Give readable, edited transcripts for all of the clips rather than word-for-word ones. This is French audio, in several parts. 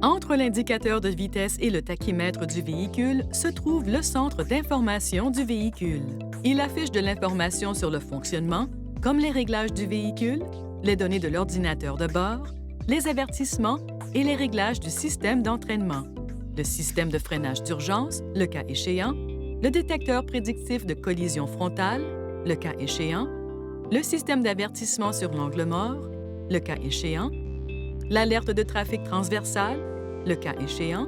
Entre l'indicateur de vitesse et le tachymètre du véhicule se trouve le centre d'information du véhicule. Il affiche de l'information sur le fonctionnement, comme les réglages du véhicule, les données de l'ordinateur de bord, les avertissements et les réglages du système d'entraînement, le système de freinage d'urgence, le cas échéant, le détecteur prédictif de collision frontale, le cas échéant, le système d'avertissement sur l'angle mort, le cas échéant, l'alerte de trafic transversal, le cas échéant,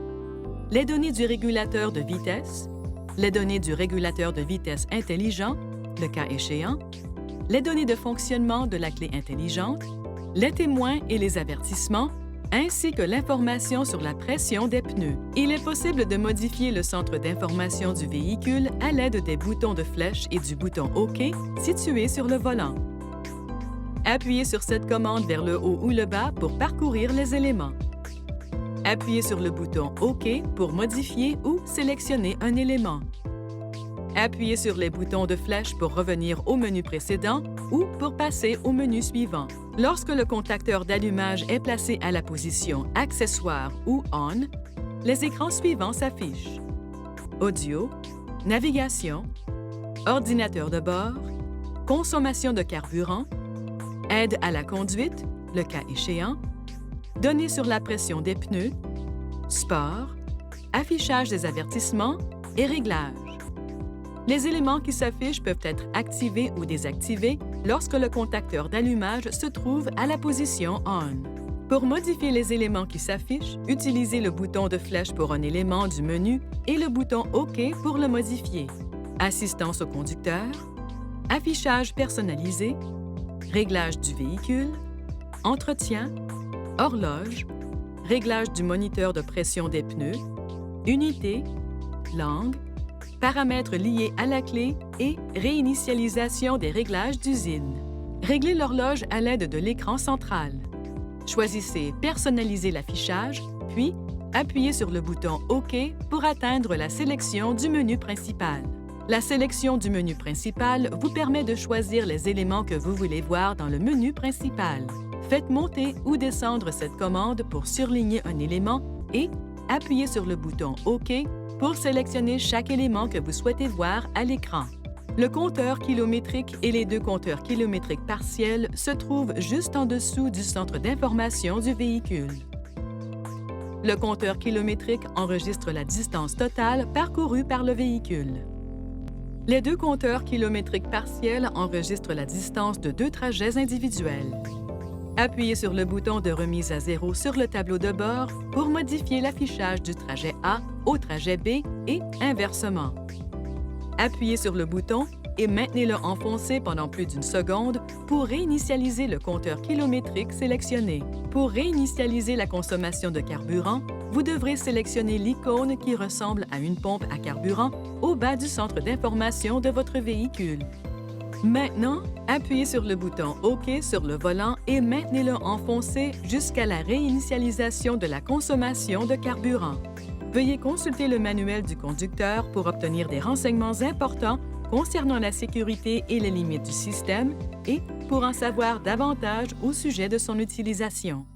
les données du régulateur de vitesse, les données du régulateur de vitesse intelligent, le cas échéant, les données de fonctionnement de la clé intelligente, les témoins et les avertissements, ainsi que l'information sur la pression des pneus. Il est possible de modifier le centre d'information du véhicule à l'aide des boutons de flèche et du bouton OK situés sur le volant. Appuyez sur cette commande vers le haut ou le bas pour parcourir les éléments. Appuyez sur le bouton OK pour modifier ou sélectionner un élément. Appuyez sur les boutons de flèche pour revenir au menu précédent ou pour passer au menu suivant. Lorsque le contacteur d'allumage est placé à la position Accessoires ou On, les écrans suivants s'affichent. Audio, navigation, ordinateur de bord, consommation de carburant, aide à la conduite, le cas échéant, données sur la pression des pneus, sport, affichage des avertissements et réglages. Les éléments qui s'affichent peuvent être activés ou désactivés lorsque le contacteur d'allumage se trouve à la position On. Pour modifier les éléments qui s'affichent, utilisez le bouton de flèche pour un élément du menu et le bouton OK pour le modifier. Assistance au conducteur, affichage personnalisé, réglage du véhicule, entretien, horloge, réglage du moniteur de pression des pneus, unité, langue, paramètres liés à la clé et réinitialisation des réglages d'usine. Réglez l'horloge à l'aide de l'écran central. Choisissez Personnaliser l'affichage, puis appuyez sur le bouton OK pour atteindre la sélection du menu principal. La sélection du menu principal vous permet de choisir les éléments que vous voulez voir dans le menu principal. Faites monter ou descendre cette commande pour surligner un élément et appuyez sur le bouton OK pour sélectionner chaque élément que vous souhaitez voir à l'écran. Le compteur kilométrique et les deux compteurs kilométriques partiels se trouvent juste en dessous du centre d'information du véhicule. Le compteur kilométrique enregistre la distance totale parcourue par le véhicule. Les deux compteurs kilométriques partiels enregistrent la distance de deux trajets individuels. Appuyez sur le bouton de remise à zéro sur le tableau de bord pour modifier l'affichage du trajet A au trajet B et inversement. Appuyez sur le bouton et maintenez-le enfoncé pendant plus d'une seconde pour réinitialiser le compteur kilométrique sélectionné. Pour réinitialiser la consommation de carburant, vous devrez sélectionner l'icône qui ressemble à une pompe à carburant au bas du centre d'information de votre véhicule. Maintenant, appuyez sur le bouton OK sur le volant et maintenez-le enfoncé jusqu'à la réinitialisation de la consommation de carburant. Veuillez consulter le manuel du conducteur pour obtenir des renseignements importants concernant la sécurité et les limites du système et pour en savoir davantage au sujet de son utilisation.